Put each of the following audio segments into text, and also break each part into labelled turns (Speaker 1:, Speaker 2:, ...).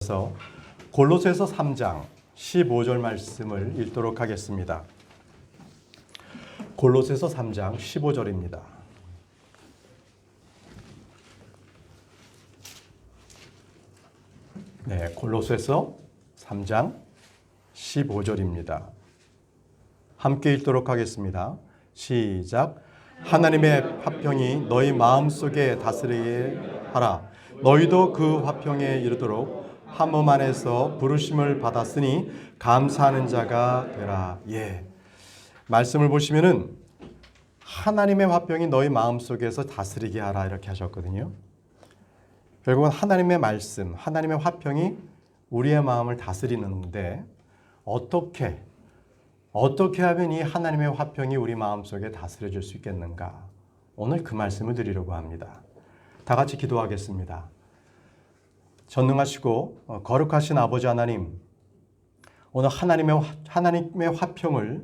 Speaker 1: 그래서 골로새서 3장 15절 말씀을 읽도록 하겠습니다. 골로새서 3장 15절입니다. 네, 골로새서 3장 15절입니다. 함께 읽도록 하겠습니다. 시작. 하나님의 화평이 너희 마음속에 다스리게 하라. 너희도 그 화평에 이르도록 한 몸 안에서 부르심을 받았으니 감사하는 자가 되라. 예. 말씀을 보시면은 하나님의 화평이 너희 마음속에서 다스리게 하라 이렇게 하셨거든요. 결국은 하나님의 말씀, 하나님의 화평이 우리의 마음을 다스리는데 어떻게 하면 이 하나님의 화평이 우리 마음속에 다스려질 수 있겠는가? 오늘 그 말씀을 드리려고 합니다. 다 같이 기도하겠습니다. 전능하시고 거룩하신 아버지 하나님, 오늘 하나님의 화평을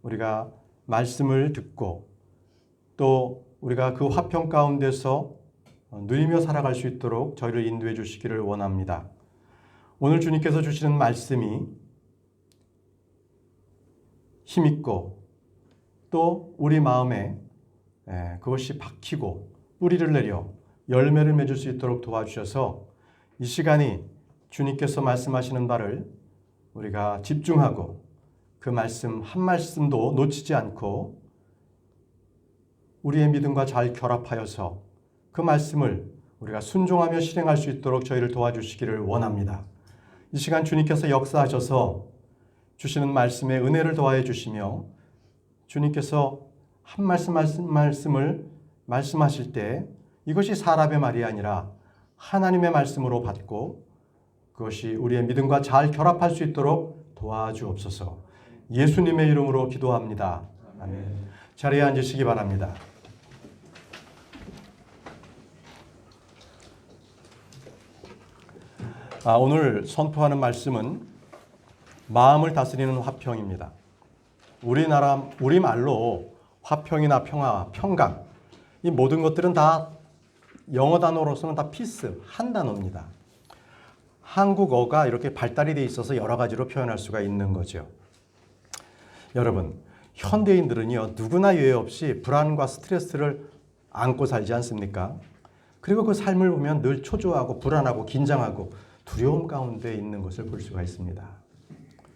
Speaker 1: 우리가 말씀을 듣고 또 우리가 그 화평 가운데서 누리며 살아갈 수 있도록 저희를 인도해 주시기를 원합니다. 오늘 주님께서 주시는 말씀이 힘있고 또 우리 마음에 그것이 박히고 뿌리를 내려 열매를 맺을 수 있도록 도와주셔서 이 시간이 주님께서 말씀하시는 바를 우리가 집중하고 그 말씀 한 말씀도 놓치지 않고 우리의 믿음과 잘 결합하여서 그 말씀을 우리가 순종하며 실행할 수 있도록 저희를 도와주시기를 원합니다. 이 시간 주님께서 역사하셔서 주시는 말씀에 은혜를 더하여 주시며 주님께서 한 말씀을 말씀하실 때 이것이 사람의 말이 아니라 하나님의 말씀으로 받고 그것이 우리의 믿음과 잘 결합할 수 있도록 도와주옵소서. 예수님의 이름으로 기도합니다. 아멘. 자리에 앉으시기 바랍니다. 오늘 선포하는 말씀은 마음을 다스리는 화평입니다. 우리말로 화평이나 평화, 평강 이 모든 것들은 다 영어 단어로서는 다 피스, 한 단어입니다. 한국어가 이렇게 발달이 돼 있어서 여러 가지로 표현할 수가 있는 거죠. 여러분, 현대인들은요, 누구나 예외 없이 불안과 스트레스를 안고 살지 않습니까? 그리고 그 삶을 보면 늘 초조하고 불안하고 긴장하고 두려움 가운데 있는 것을 볼 수가 있습니다.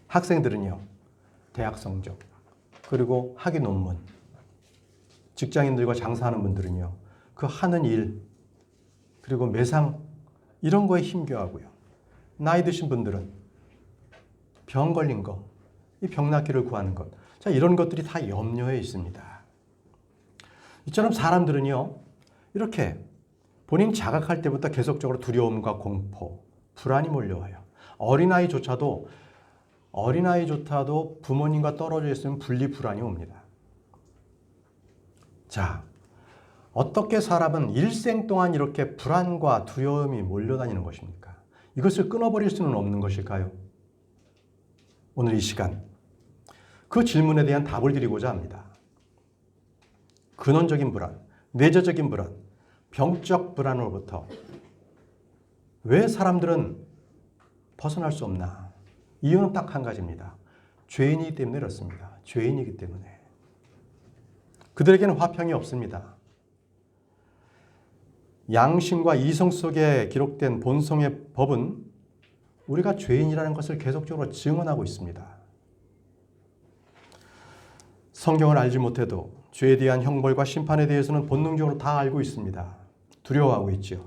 Speaker 1: 학생들은요, 대학 성적, 그리고 학위 논문, 직장인들과 장사하는 분들은요, 그 하는 일, 그리고 매상 이런 거에 힘겨워하고요. 나이 드신 분들은 병 걸린 거, 이 병 낫기를 구하는 것, 자 이런 것들이 다 염려에 있습니다. 이처럼 사람들은요, 이렇게 본인 자각할 때부터 계속적으로 두려움과 공포, 불안이 몰려와요. 어린아이조차도 부모님과 떨어져 있으면 분리 불안이 옵니다. 자, 어떻게 사람은 일생 동안 이렇게 불안과 두려움이 몰려다니는 것입니까? 이것을 끊어버릴 수는 없는 것일까요? 오늘 이 시간 그 질문에 대한 답을 드리고자 합니다. 근원적인 불안, 뇌저적인 불안, 병적 불안으로부터 왜 사람들은 벗어날 수 없나? 이유는 딱 한 가지입니다. 죄인이기 때문에 그렇습니다. 죄인이기 때문에. 그들에게는 화평이 없습니다. 양심과 이성 속에 기록된 본성의 법은 우리가 죄인이라는 것을 계속적으로 증언하고 있습니다. 성경을 알지 못해도 죄에 대한 형벌과 심판에 대해서는 본능적으로 다 알고 있습니다. 두려워하고 있죠.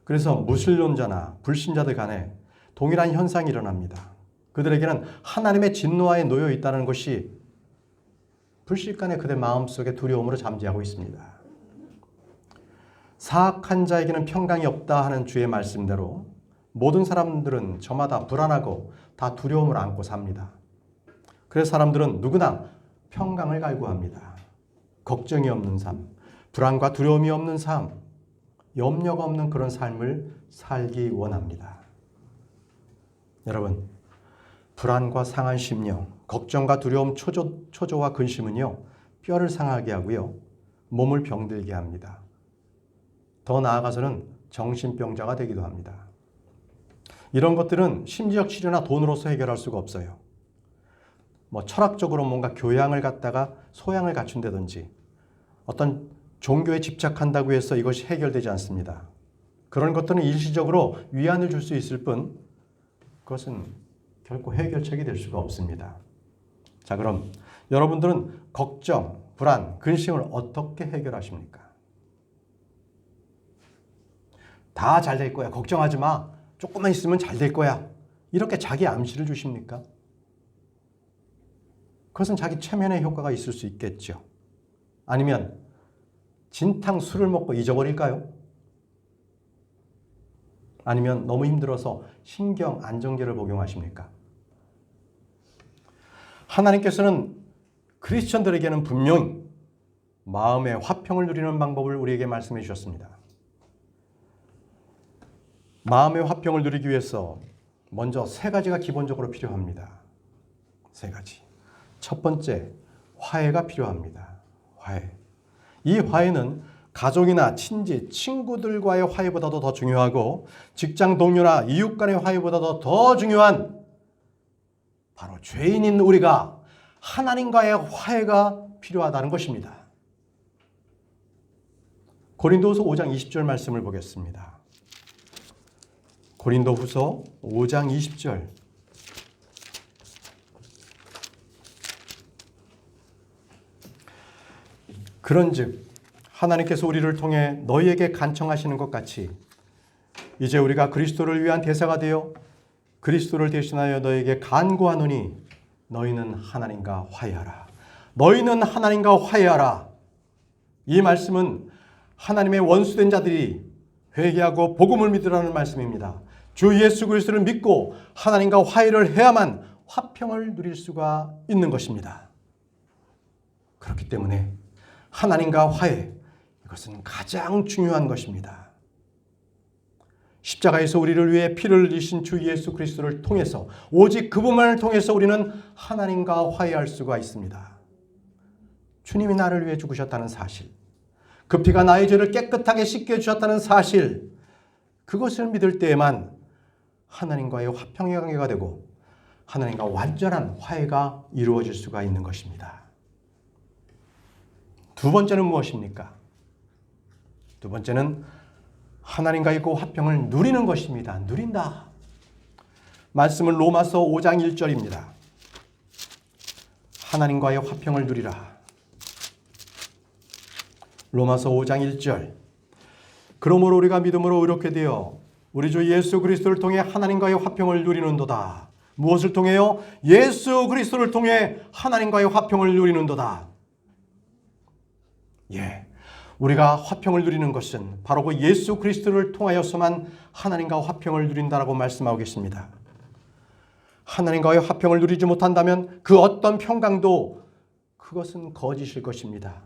Speaker 1: 그래서 무신론자나 불신자들 간에 동일한 현상이 일어납니다. 그들에게는 하나님의 진노하에 놓여 있다는 것이 불식간에 그들 마음속에 두려움으로 잠재하고 있습니다. 사악한 자에게는 평강이 없다 하는 주의 말씀대로 모든 사람들은 저마다 불안하고 다 두려움을 안고 삽니다. 그래서 사람들은 누구나 평강을 갈구합니다. 걱정이 없는 삶, 불안과 두려움이 없는 삶, 염려가 없는 그런 삶을 살기 원합니다. 여러분, 불안과 상한 심령, 걱정과 두려움, 초조와 근심은요, 뼈를 상하게 하고요, 몸을 병들게 합니다. 더 나아가서는 정신병자가 되기도 합니다. 이런 것들은 심리적 치료나 돈으로서 해결할 수가 없어요. 뭐 철학적으로 뭔가 교양을 갖다가 소양을 갖춘다든지 어떤 종교에 집착한다고 해서 이것이 해결되지 않습니다. 그런 것들은 일시적으로 위안을 줄 수 있을 뿐 그것은 결코 해결책이 될 수가 없습니다. 자, 그럼 여러분들은 걱정, 불안, 근심을 어떻게 해결하십니까? 다 잘 될 거야. 걱정하지 마. 조금만 있으면 잘 될 거야. 이렇게 자기 암시를 주십니까? 그것은 자기 최면의 효과가 있을 수 있겠죠. 아니면 진탕 술을 먹고 잊어버릴까요? 아니면 너무 힘들어서 신경 안정제를 복용하십니까? 하나님께서는 크리스천들에게는 분명히 마음의 화평을 누리는 방법을 우리에게 말씀해 주셨습니다. 마음의 화평을 누리기 위해서 먼저 세 가지가 기본적으로 필요합니다. 세 가지. 첫 번째, 화해가 필요합니다. 화해. 이 화해는 가족이나 친지, 친구들과의 화해보다도 더 중요하고 직장 동료나 이웃 간의 화해보다도 더 중요한 바로 죄인인 우리가 하나님과의 화해가 필요하다는 것입니다. 고린도후서 5장 20절 말씀을 보겠습니다. 고린도후서 5장 20절. 그런즉 하나님께서 우리를 통해 너희에게 간청하시는 것 같이 이제 우리가 그리스도를 위한 대사가 되어 그리스도를 대신하여 너희에게 간구하노니 너희는 하나님과 화해하라. 너희는 하나님과 화해하라. 이 말씀은 하나님의 원수된 자들이 회개하고 복음을 믿으라는 말씀입니다. 주 예수 그리스도를 믿고 하나님과 화해를 해야만 화평을 누릴 수가 있는 것입니다. 그렇기 때문에 하나님과 화해, 이것은 가장 중요한 것입니다. 십자가에서 우리를 위해 피를 흘리신 주 예수 그리스도를 통해서 오직 그분만을 통해서 우리는 하나님과 화해할 수가 있습니다. 주님이 나를 위해 죽으셨다는 사실, 그 피가 나의 죄를 깨끗하게 씻겨주셨다는 사실, 그것을 믿을 때에만 하나님과의 화평의 관계가 되고 하나님과 완전한 화해가 이루어질 수가 있는 것입니다. 두 번째는 무엇입니까? 두 번째는 하나님과 있고 화평을 누리는 것입니다. 누린다. 말씀은 로마서 5장 1절입니다. 하나님과의 화평을 누리라. 로마서 5장 1절. 그러므로 우리가 믿음으로 의롭게 되어 우리 주 예수 그리스도를 통해 하나님과의 화평을 누리는도다. 무엇을 통해요? 예수 그리스도를 통해 하나님과의 화평을 누리는도다. 예, 우리가 화평을 누리는 것은 바로 그 예수 그리스도를 통하여서만 하나님과 화평을 누린다라고 말씀하고 계십니다. 하나님과의 화평을 누리지 못한다면 그 어떤 평강도 그것은 거짓일 것입니다.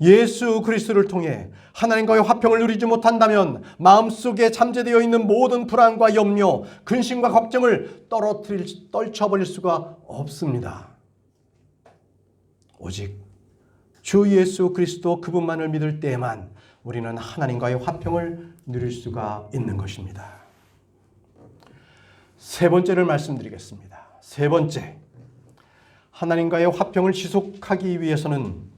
Speaker 1: 예수 그리스도를 통해 하나님과의 화평을 누리지 못한다면 마음속에 잠재되어 있는 모든 불안과 염려, 근심과 걱정을 떨쳐버릴 수가 없습니다. 오직 주 예수 그리스도 그분만을 믿을 때에만 우리는 하나님과의 화평을 누릴 수가 있는 것입니다. 세 번째를 말씀드리겠습니다. 세 번째, 하나님과의 화평을 지속하기 위해서는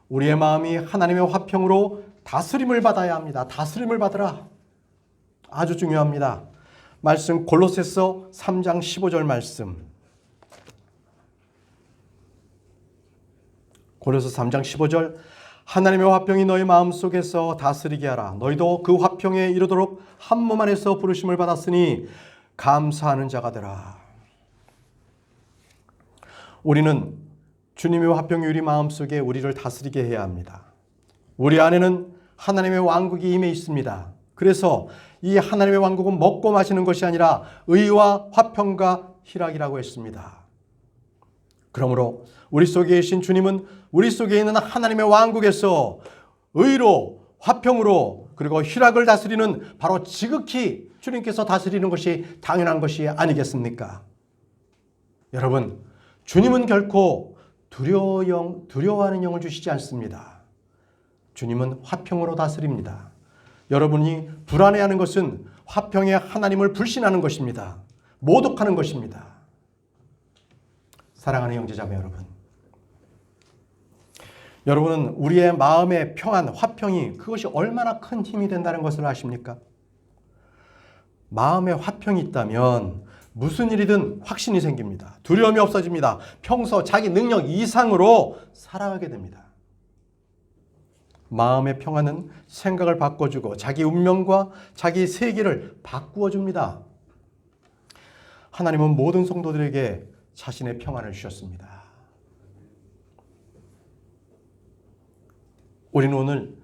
Speaker 1: 우리의 마음이 하나님의 화평으로 다스림을 받아야 합니다. 다스림을 받으라. 아주 중요합니다. 말씀 골로새서 3장 15절 말씀. 골로새 3장 15절. 하나님의 화평이 너희 마음속에서 다스리게 하라. 너희도 그 화평에 이르도록 한 몸 안에서 부르심을 받았으니 감사하는 자가 되라. 우리는 주님의 화평이 우리 마음속에 우리를 다스리게 해야 합니다. 우리 안에는 하나님의 왕국이 임해 있습니다. 그래서 이 하나님의 왕국은 먹고 마시는 것이 아니라 의와 화평과 희락이라고 했습니다. 그러므로 우리 속에 계신 주님은 우리 속에 있는 하나님의 왕국에서 의로, 화평으로, 그리고 희락을 다스리는 바로 지극히 주님께서 다스리는 것이 당연한 것이 아니겠습니까? 여러분, 주님은 결코 두려워하는 영을 주시지 않습니다. 주님은 화평으로 다스립니다. 여러분이 불안해하는 것은 화평의 하나님을 불신하는 것입니다. 모독하는 것입니다. 사랑하는 형제자매 여러분, 여러분은 우리의 마음의 평안, 화평이 그것이 얼마나 큰 힘이 된다는 것을 아십니까? 마음에 화평이 있다면 무슨 일이든 확신이 생깁니다. 두려움이 없어집니다. 평소 자기 능력 이상으로 살아가게 됩니다. 마음의 평안은 생각을 바꿔주고 자기 운명과 자기 세계를 바꾸어 줍니다. 하나님은 모든 성도들에게 자신의 평안을 주셨습니다. 우리는 오늘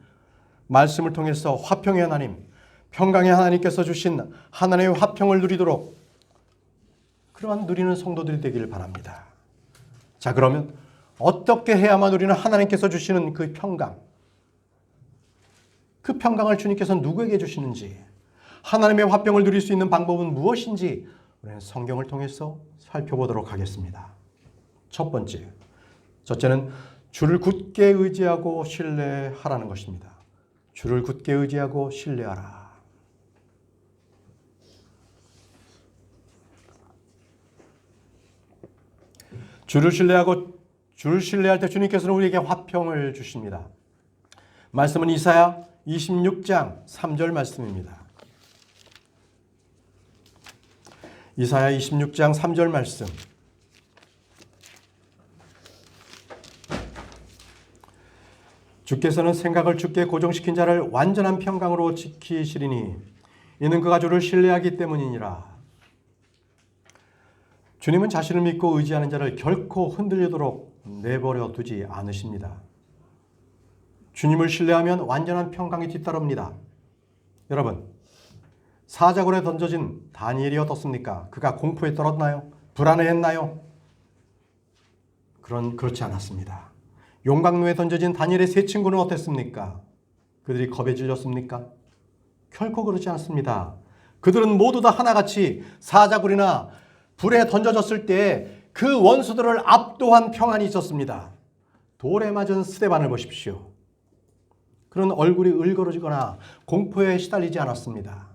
Speaker 1: 말씀을 통해서 화평의 하나님, 평강의 하나님께서 주신 하나님의 화평을 누리도록 그러한 누리는 성도들이 되기를 바랍니다. 자, 그러면 어떻게 해야만 우리는 하나님께서 주시는 그 평강, 그 평강을 주님께서 누구에게 주시는지, 하나님의 화평을 누릴 수 있는 방법은 무엇인지 우리는 성경을 통해서 살펴보도록 하겠습니다. 첫 번째, 첫째는 주를 굳게 의지하고 신뢰하라는 것입니다. 주를 굳게 의지하고 신뢰하라. 주를 신뢰할 때 주님께서는 우리에게 화평을 주십니다. 말씀은 이사야 26장 3절 말씀입니다. 이사야 26장 3절 말씀. 주께서는 생각을 주께 고정시킨 자를 완전한 평강으로 지키시리니 이는 그가 주를 신뢰하기 때문이니라. 주님은 자신을 믿고 의지하는 자를 결코 흔들리도록 내버려 두지 않으십니다. 주님을 신뢰하면 완전한 평강이 뒤따릅니다. 여러분, 사자굴에 던져진 다니엘이 어떻습니까? 그가 공포에 떨었나요? 불안해했나요? 그렇지 않았습니다. 용광로에 던져진 다니엘의 세 친구는 어땠습니까? 그들이 겁에 질렸습니까? 결코 그렇지 않습니다. 그들은 모두 다 하나같이 사자굴이나 불에 던져졌을 때 그 원수들을 압도한 평안이 있었습니다. 돌에 맞은 스데반을 보십시오. 그런 얼굴이 을거러지거나 공포에 시달리지 않았습니다.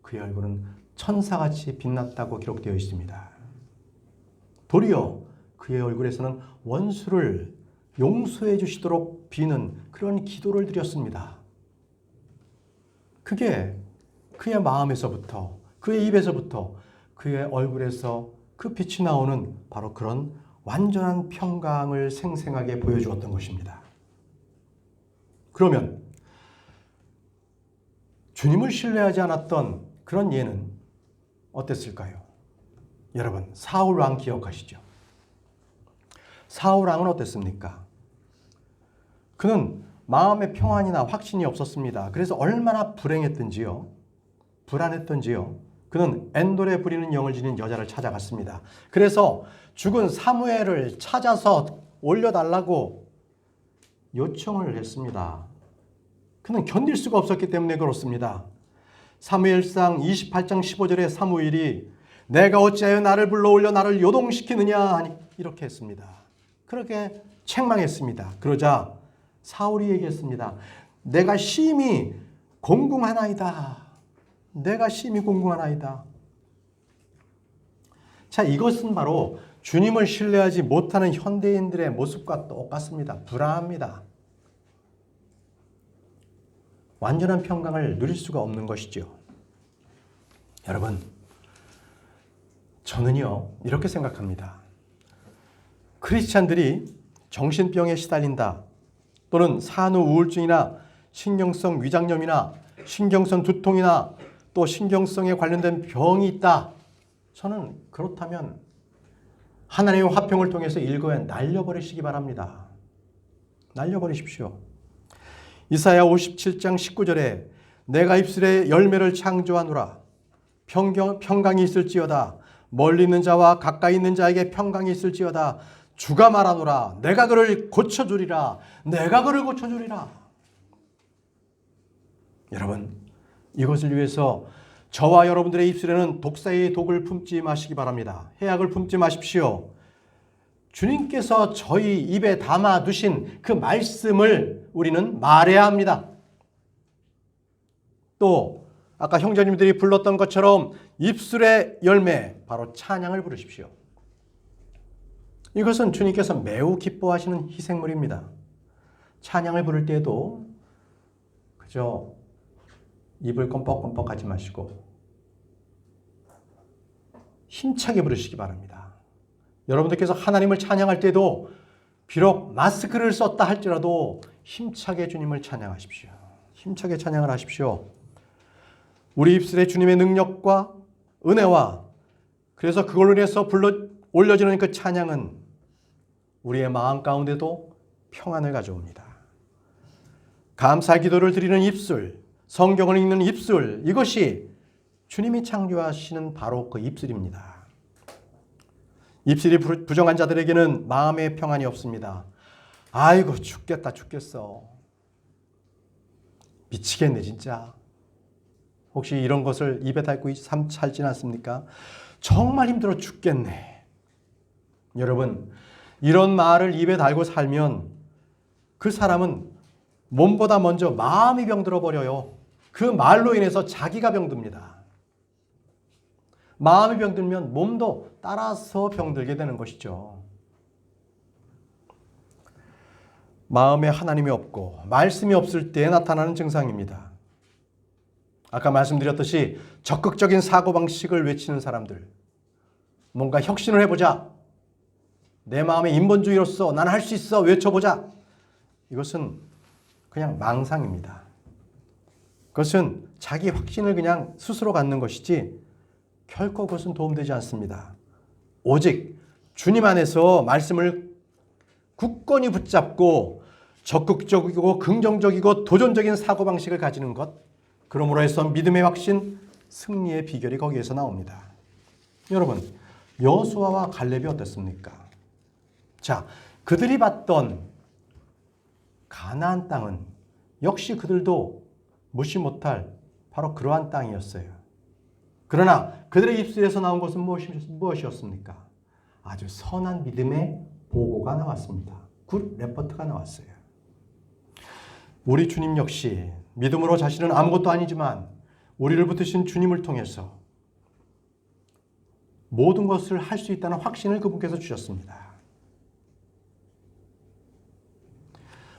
Speaker 1: 그의 얼굴은 천사같이 빛났다고 기록되어 있습니다. 도리어 그의 얼굴에서는 원수를 용서해 주시도록 비는 그런 기도를 드렸습니다. 그게 그의 마음에서부터, 그의 입에서부터, 그의 얼굴에서 그 빛이 나오는 바로 그런 완전한 평강을 생생하게 보여주었던 것입니다. 그러면 주님을 신뢰하지 않았던 그런 예는 어땠을까요? 여러분, 사울 왕 기억하시죠? 사울 왕은 어땠습니까? 그는 마음의 평안이나 확신이 없었습니다. 그래서 얼마나 불행했던지요, 불안했던지요. 그는 엔돌에 부리는 영을 지닌 여자를 찾아갔습니다. 그래서 죽은 사무엘을 찾아서 올려달라고 요청을 했습니다. 그는 견딜 수가 없었기 때문에 그렇습니다. 사무엘상 28장 15절에 사무엘이 내가 어찌하여 나를 불러올려 나를 요동시키느냐 하니 이렇게 했습니다. 그렇게 책망했습니다. 그러자 사울이 얘기했습니다. 내가 심히 공궁하나이다. 내가 심히 공궁하나이다. 자, 이것은 바로 주님을 신뢰하지 못하는 현대인들의 모습과 똑같습니다. 불안합니다. 완전한 평강을 누릴 수가 없는 것이죠. 여러분, 저는요, 이렇게 생각합니다. 크리스찬들이 정신병에 시달린다, 또는 산후 우울증이나 신경성 위장염이나 신경성 두통이나 또 신경성에 관련된 병이 있다. 저는 그렇다면 하나님의 화평을 통해서 일거에 날려버리시기 바랍니다. 날려버리십시오. 이사야 57장 19절에 내가 입술에 열매를 창조하노라. 평강이 있을지어다. 멀리 있는 자와 가까이 있는 자에게 평강이 있을지어다. 주가 말하노라. 내가 그를 고쳐주리라. 내가 그를 고쳐주리라. 여러분, 이것을 위해서 저와 여러분들의 입술에는 독사의 독을 품지 마시기 바랍니다. 해악을 품지 마십시오. 주님께서 저희 입에 담아 두신 그 말씀을 우리는 말해야 합니다. 또 아까 형제님들이 불렀던 것처럼 입술의 열매, 바로 찬양을 부르십시오. 이것은 주님께서 매우 기뻐하시는 희생물입니다. 찬양을 부를 때에도 그저 입을 껌뻑껌뻑 하지 마시고 힘차게 부르시기 바랍니다. 여러분들께서 하나님을 찬양할 때도 비록 마스크를 썼다 할지라도 힘차게 주님을 찬양하십시오. 힘차게 찬양을 하십시오. 우리 입술에 주님의 능력과 은혜와 그래서 그걸로 인해서 올려지는 그 찬양은 우리의 마음 가운데도 평안을 가져옵니다. 감사 기도를 드리는 입술, 성경을 읽는 입술, 이것이 주님이 창조하시는 바로 그 입술입니다. 입술이 부정한 자들에게는 마음의 평안이 없습니다. 아이고 죽겠다 죽겠어. 미치겠네 진짜. 혹시 이런 것을 입에 달고 살지는 않습니까? 정말 힘들어 죽겠네. 여러분, 이런 말을 입에 달고 살면 그 사람은 몸보다 먼저 마음이 병들어 버려요. 그 말로 인해서 자기가 병듭니다. 마음이 병들면 몸도 따라서 병들게 되는 것이죠. 마음에 하나님이 없고 말씀이 없을 때 나타나는 증상입니다. 아까 말씀드렸듯이 적극적인 사고방식을 외치는 사람들, 뭔가 혁신을 해보자, 내 마음의 인본주의로서 나는 할 수 있어 외쳐보자, 이것은 그냥 망상입니다. 그것은 자기 확신을 그냥 스스로 갖는 것이지 결코 그것은 도움되지 않습니다. 오직 주님 안에서 말씀을 굳건히 붙잡고 적극적이고 긍정적이고 도전적인 사고방식을 가지는 것, 그러므로 해서 믿음의 확신, 승리의 비결이 거기에서 나옵니다. 여러분, 여호수아와 갈렙이 어땠습니까? 자, 그들이 봤던 가나안 땅은 역시 그들도 무시 못할 바로 그러한 땅이었어요. 그러나 그들의 입술에서 나온 것은 무엇이었습니까? 아주 선한 믿음의 보고가 나왔습니다. 굿 레포트가 나왔어요. 우리 주님 역시 믿음으로 자신은 아무것도 아니지만 우리를 붙드신 주님을 통해서 모든 것을 할 수 있다는 확신을 그분께서 주셨습니다.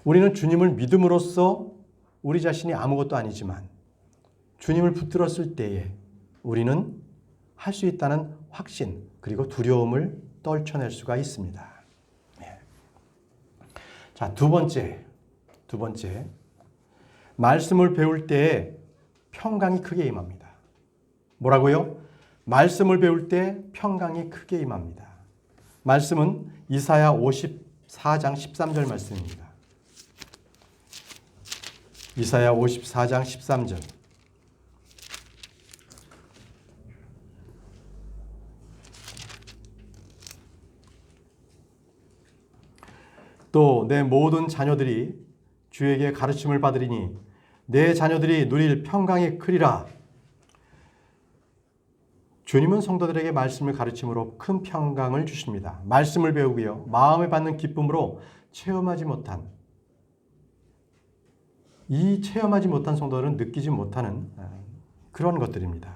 Speaker 1: 우리는 주님을 믿음으로써 우리 자신이 아무것도 아니지만 주님을 붙들었을 때에 우리는 할 수 있다는 확신 그리고 두려움을 떨쳐낼 수가 있습니다. 자, 두 번째. 말씀을 배울 때에 평강이 크게 임합니다. 뭐라고요? 말씀을 배울 때 평강이 크게 임합니다. 말씀은 이사야 54장 13절 말씀입니다. 이사야 54장 13절. 또 내 모든 자녀들이 주에게 가르침을 받으리니 내 자녀들이 누릴 평강이 크리라. 주님은 성도들에게 말씀을 가르침으로 큰 평강을 주십니다. 말씀을 배우고요, 마음에 받는 기쁨으로 체험하지 못한 성도들은 느끼지 못하는 그런 것들입니다.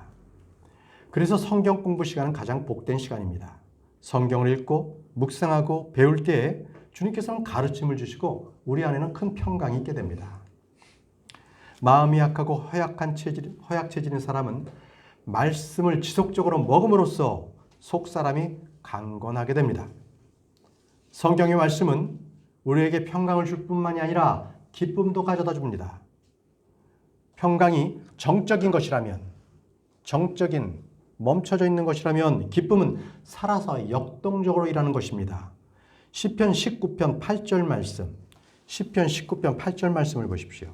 Speaker 1: 그래서 성경 공부 시간은 가장 복된 시간입니다. 성경을 읽고 묵상하고 배울 때에 주님께서는 가르침을 주시고 우리 안에는 큰 평강이 있게 됩니다. 마음이 약하고 허약 체질인 사람은 말씀을 지속적으로 먹음으로써 속사람이 강건하게 됩니다. 성경의 말씀은 우리에게 평강을 줄 뿐만이 아니라 기쁨도 가져다 줍니다. 평강이 정적인 것이라면, 멈춰져 있는 것이라면 기쁨은 살아서 역동적으로 일하는 것입니다. 시편 19편 8절 말씀, 시편 19편 8절 말씀을 보십시오.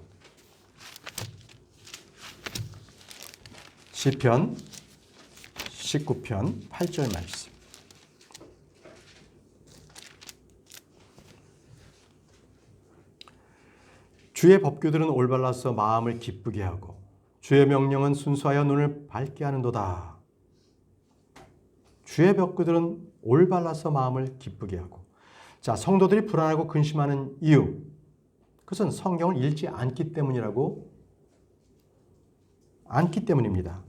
Speaker 1: 시편 19편 8절 말씀. 주의 법규들은 올바라서 마음을 기쁘게 하고 주의 명령은 순수하여 눈을 밝게 하는도다. 주의 법규들은 올바라서 마음을 기쁘게 하고. 자, 성도들이 불안하고 근심하는 이유, 그것은 성경을 읽지 않기 때문이라고 않기 때문입니다.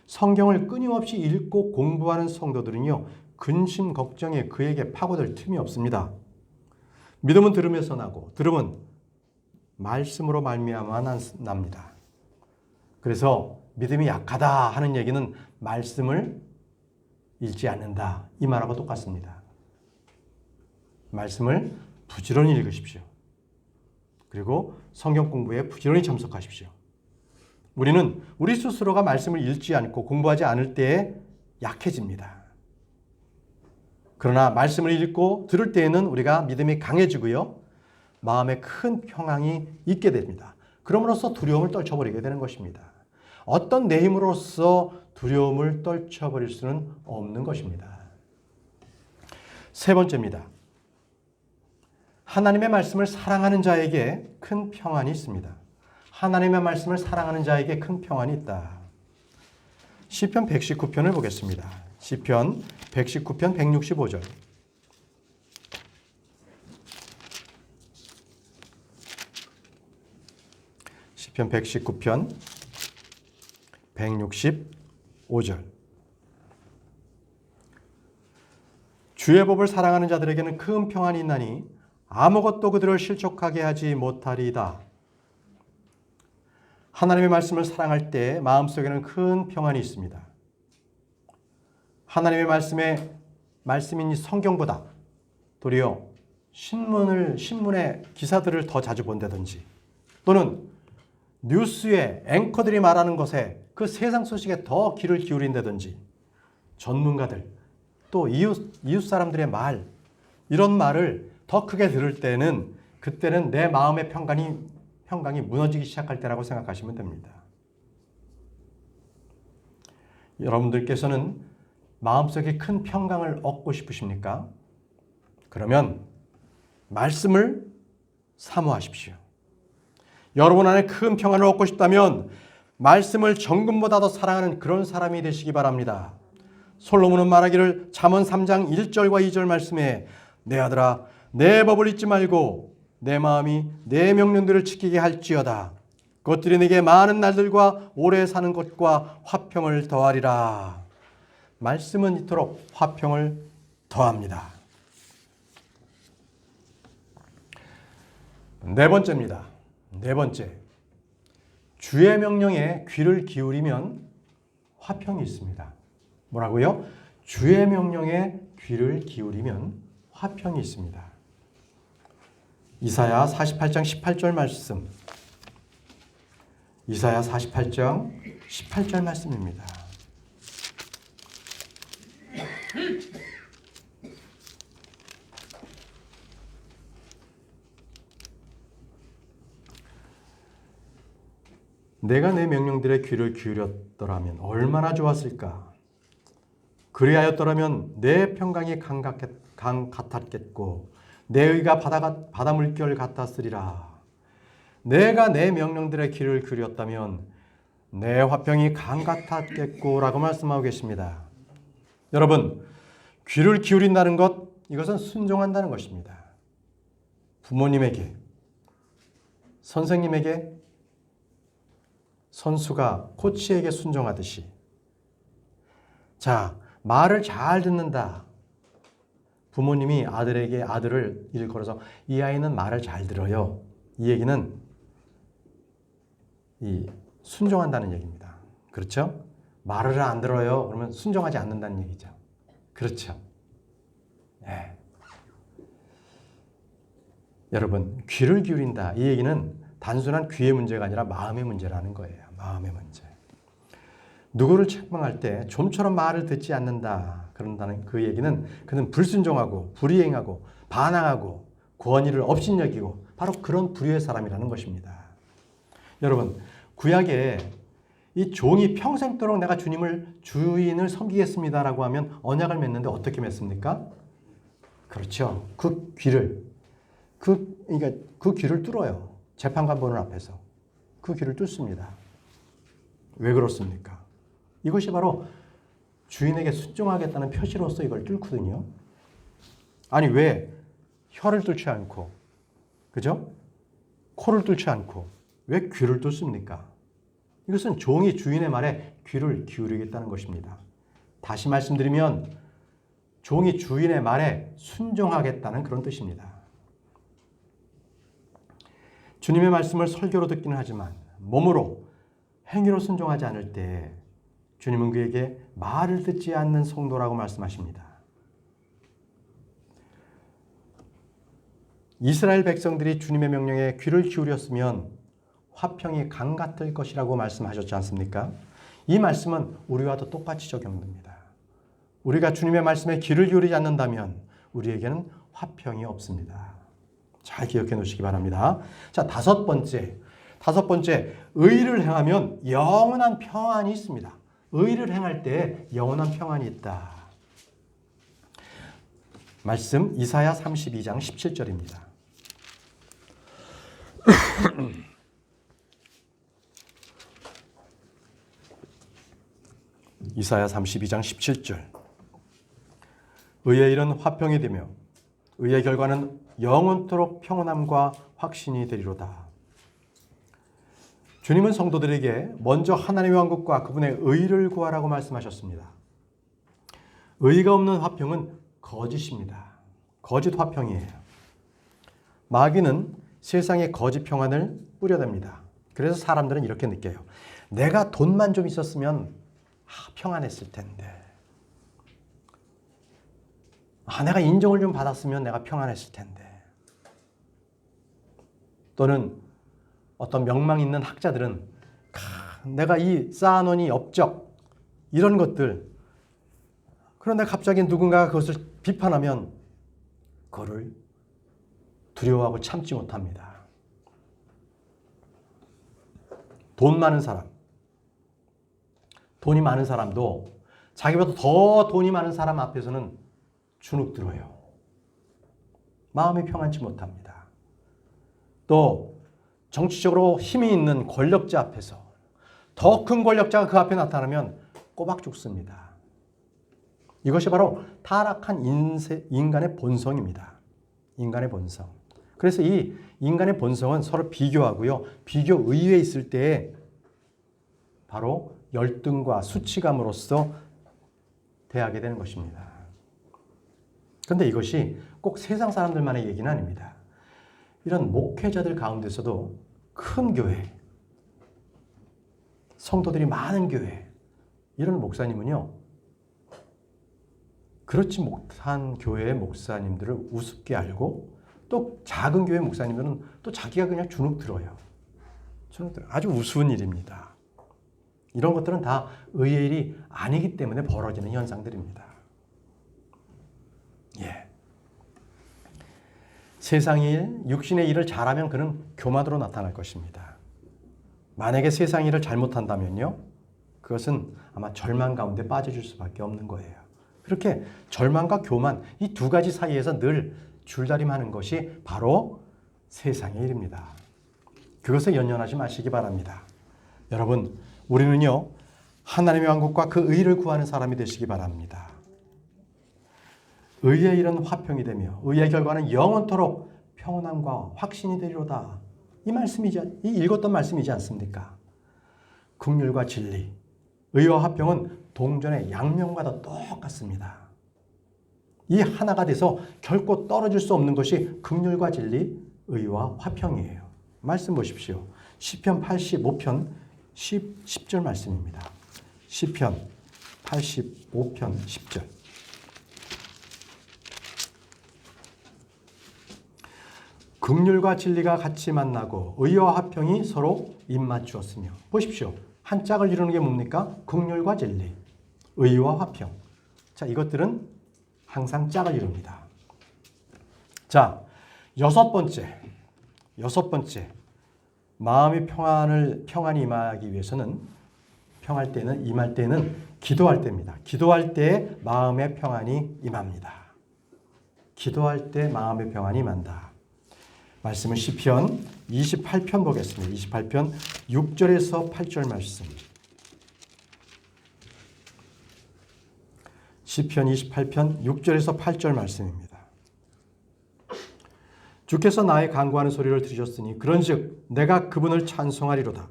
Speaker 1: 성경을 끊임없이 읽고 공부하는 성도들은요, 근심 걱정에 그에게 파고들 틈이 없습니다. 믿음은 들음에서 나고 들음은 말씀으로 말미암아 납니다. 그래서 믿음이 약하다 하는 얘기는 말씀을 읽지 않는다 이 말하고 똑같습니다. 말씀을 부지런히 읽으십시오. 그리고 성경 공부에 부지런히 참석하십시오. 우리는 우리 스스로가 말씀을 읽지 않고 공부하지 않을 때에 약해집니다. 그러나 말씀을 읽고 들을 때에는 우리가 믿음이 강해지고요. 마음에 큰 평안이 있게 됩니다. 그럼으로써 두려움을 떨쳐버리게 되는 것입니다. 어떤 내 힘으로써 두려움을 떨쳐버릴 수는 없는 것입니다. 세 번째입니다. 하나님의 말씀을 사랑하는 자에게 큰 평안이 있습니다. 하나님의 말씀을 사랑하는 자에게 큰 평안이 있다. 시편 119편을 보겠습니다. 시편 119편 165절. 시편 119편 165절. 주의 법을 사랑하는 자들에게는 큰 평안이 있나니 아무것도 그들을 실족하게 하지 못하리이다. 하나님의 말씀을 사랑할 때 마음속에는 큰 평안이 있습니다. 하나님의 말씀인 이 성경보다 도리어 신문의 기사들을 더 자주 본다든지 또는 뉴스의 앵커들이 말하는 것에 그 세상 소식에 더 귀를 기울인다든지 전문가들 또 이웃 사람들의 말 이런 말을 더 크게 들을 때는 그때는 내 마음의 평강이 무너지기 시작할 때라고 생각하시면 됩니다. 여러분들께서는 마음속에 큰 평강을 얻고 싶으십니까? 그러면 말씀을 사모하십시오. 여러분 안에 큰 평안을 얻고 싶다면 말씀을 정금보다 더 사랑하는 그런 사람이 되시기 바랍니다. 솔로몬은 말하기를 잠언 3장 1절과 2절 말씀에 내 아들아 내 법을 잊지 말고 내 마음이 내 명령들을 지키게 할지어다. 그것들이 내게 많은 날들과 오래 사는 것과 화평을 더하리라. 말씀은 이토록 화평을 더합니다. 네 번째입니다. 네 번째. 주의 명령에 귀를 기울이면 화평이 있습니다. 뭐라고요? 주의 명령에 귀를 기울이면 화평이 있습니다. 이사야 48장 18절 말씀. 이사야 48장 18절 말씀입니다. 내가 내 명령들에 귀를 기울였더라면 얼마나 좋았을까? 그리하였더라면 내 평강이 강 같았겠고 내 의가 바다 물결 같았으리라. 내가 내 명령들의 귀를 기울였다면 내 화평이 강 같았겠고 라고 말씀하고 계십니다. 여러분, 귀를 기울인다는 것, 이것은 순종한다는 것입니다. 부모님에게, 선생님에게, 선수가 코치에게 순종하듯이 자, 말을 잘 듣는다. 부모님이 아들을 일컬어서 이 아이는 말을 잘 들어요. 이 얘기는 순종한다는 얘기입니다. 그렇죠? 말을 안 들어요. 그러면 순종하지 않는다는 얘기죠. 그렇죠? 네. 여러분, 귀를 기울인다. 이 얘기는 단순한 귀의 문제가 아니라 마음의 문제라는 거예요. 마음의 문제. 누구를 책망할 때 좀처럼 말을 듣지 않는다. 그런다는 그 얘기는 그는 불순종하고 불이행하고 반항하고 권위를 업신여기고 바로 그런 부류의 사람이라는 것입니다. 여러분, 구약에 이 종이 평생도록 내가 주인을 섬기겠습니다라고 하면 언약을 맺는데 어떻게 맺습니까? 그렇죠. 그 귀를 뚫어요. 재판관 보는 앞에서 그 귀를 뚫습니다. 왜 그렇습니까? 이것이 바로 주인에게 순종하겠다는 표시로서 이걸 뚫거든요. 아니 왜 혀를 뚫지 않고, 그죠? 코를 뚫지 않고 왜 귀를 뚫습니까? 이것은 종이 주인의 말에 귀를 기울이겠다는 것입니다. 다시 말씀드리면 종이 주인의 말에 순종하겠다는 그런 뜻입니다. 주님의 말씀을 설교로 듣기는 하지만 몸으로 행위로 순종하지 않을 때 주님은 그에게 말을 듣지 않는 성도라고 말씀하십니다. 이스라엘 백성들이 주님의 명령에 귀를 기울였으면 화평이 강 같을 것이라고 말씀하셨지 않습니까? 이 말씀은 우리와도 똑같이 적용됩니다. 우리가 주님의 말씀에 귀를 기울이지 않는다면 우리에게는 화평이 없습니다. 잘 기억해 놓으시기 바랍니다. 자, 다섯 번째, 의를 행하면 영원한 평안이 있습니다. 의를 행할 때 영원한 평안이 있다. 말씀 이사야 32장 17절입니다. 이사야 32장 17절. 의의 일은 화평이 되며 의의 결과는 영원토록 평온함과 확신이 되리로다. 주님은 성도들에게 먼저 하나님의 왕국과 그분의 의를 구하라고 말씀하셨습니다. 의가 없는 화평은 거짓입니다. 거짓 화평이에요. 마귀는 세상에 거짓 평안을 뿌려댑니다. 그래서 사람들은 이렇게 느껴요. 내가 돈만 좀 있었으면 평안했을 텐데. 내가 인정을 좀 받았으면 내가 평안했을 텐데. 또는 어떤 명망 있는 학자들은 내가 이 쌓아놓은 이 업적 이런 것들, 그런데 갑자기 누군가가 그것을 비판하면 그거를 두려워하고 참지 못합니다. 돈 많은 사람, 돈이 많은 사람도 자기보다 더 돈이 많은 사람 앞에서는 주눅 들어요. 마음이 평안치 못합니다. 또 정치적으로 힘이 있는 권력자 앞에서 더 큰 권력자가 그 앞에 나타나면 꼬박 죽습니다. 이것이 바로 타락한 인간의 본성입니다. 인간의 본성. 그래서 이 인간의 본성은 서로 비교하고요. 비교 의회에 있을 때 바로 열등과 수치감으로써 대하게 되는 것입니다. 그런데 이것이 꼭 세상 사람들만의 얘기는 아닙니다. 이런 목회자들 가운데서도 큰 교회, 성도들이 많은 교회, 이런 목사님은요, 그렇지 못한 교회의 목사님들을 우습게 알고 또 작은 교회 목사님들은 또 자기가 그냥 주눅 들어요. 아주 우스운 일입니다. 이런 것들은 다 의의 일이 아니기 때문에 벌어지는 현상들입니다. 예. 세상의 일, 육신의 일을 잘하면 그는 교만으로 나타날 것입니다. 만약에 세상 일을 잘못한다면요, 그것은 아마 절망 가운데 빠져줄 수밖에 없는 거예요. 그렇게 절망과 교만, 이 두 가지 사이에서 늘 줄다림하는 것이 바로 세상의 일입니다. 그것에 연연하지 마시기 바랍니다. 여러분, 우리는요, 하나님의 왕국과 그 의를 구하는 사람이 되시기 바랍니다. 의의 일은 화평이 되며 의의 결과는 영원토록 평온함과 확신이 되리로다. 이 읽었던 말씀이지 않습니까? 긍휼과 진리, 의와 화평은 동전의 양면과 똑같습니다. 이 하나가 돼서 결코 떨어질 수 없는 것이 긍휼과 진리, 의와 화평이에요. 말씀 보십시오. 시편 85편 10절 말씀입니다. 시편 85편 10절. 긍휼과 진리가 같이 만나고 의와 화평이 서로 입맞추었으며. 보십시오. 한 짝을 이루는 게 뭡니까? 긍휼과 진리, 의와 화평. 자, 이것들은 항상 짝을 이룹니다. 자, 여섯 번째. 마음의 평안이 임하기 위해서는 임할 때는 기도할 때입니다. 기도할 때 마음의 평안이 임합니다. 기도할 때 마음의 평안이 임한다. 말씀은 시편 28편 보겠습니다. 28편 6절에서 8절 말씀. 시편 28편 6절에서 8절 말씀입니다. 주께서 나의 간구하는 소리를 들으셨으니 그런즉 내가 그분을 찬송하리로다.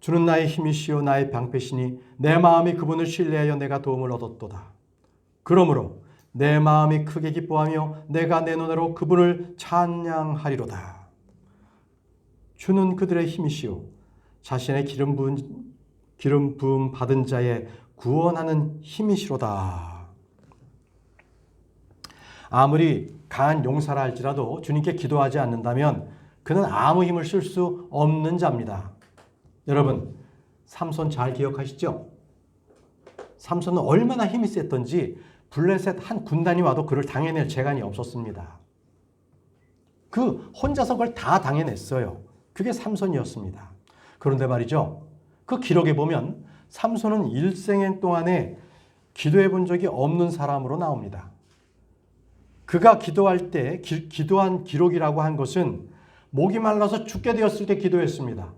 Speaker 1: 주는 나의 힘이시요 나의 방패시니 내 마음이 그분을 신뢰하여 내가 도움을 얻었도다. 그러므로 내 마음이 크게 기뻐하며 내가 내 눈으로 그분을 찬양하리로다. 주는 그들의 힘이시요 자신의 기름 부음 받은 자의 구원하는 힘이시로다. 아무리 강한 용사라 할지라도 주님께 기도하지 않는다면 그는 아무 힘을 쓸 수 없는 자입니다. 여러분, 삼손 잘 기억하시죠? 삼손은 얼마나 힘이 셌던지 블레셋 한 군단이 와도 그를 당해낼 재간이 없었습니다. 그 혼자서 그걸 다 당해냈어요. 그게 삼손이었습니다. 그런데 말이죠, 그 기록에 보면 삼손은 일생 동안에 기도해 본 적이 없는 사람으로 나옵니다. 그가 기도할 때 기도한 기록이라고 한 것은 목이 말라서 죽게 되었을 때 기도했습니다.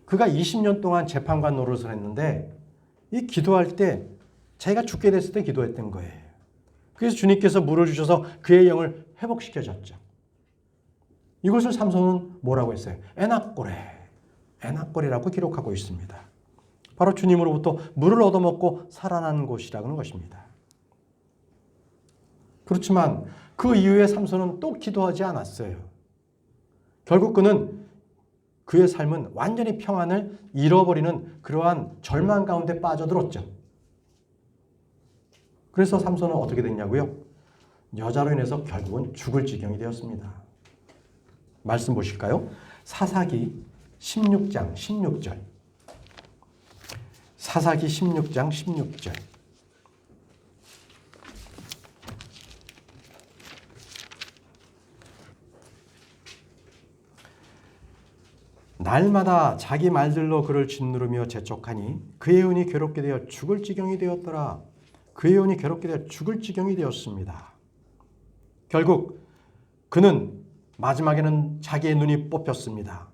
Speaker 1: 그가 20년 동안 재판관 노릇을 했는데 이 기도할 때 자기가 죽게 됐을 때 기도했던 거예요. 그래서 주님께서 물을 주셔서 그의 영을 회복시켜줬죠. 이것을 삼손은 뭐라고 했어요? 에낙골이라고 기록하고 있습니다. 바로 주님으로부터 물을 얻어먹고 살아난 곳이라는 것입니다. 그렇지만 그 이후에 삼손은 또 기도하지 않았어요. 결국 그의 삶은 완전히 평안을 잃어버리는 그러한 절망 가운데 빠져들었죠. 그래서 삼손은 어떻게 됐냐고요? 여자로 인해서 결국은 죽을 지경이 되었습니다. 말씀 보실까요? 사사기 16장 16절. 사사기 16장 16절. 날마다 자기 말들로 그를 짓누르며 재촉하니 그의 혼이 괴롭게 되어 죽을 지경이 되었더라. 그의 혼이 괴롭게 되어 죽을 지경이 되었습니다. 결국 그는 마지막에는 자기의 눈이 뽑혔습니다.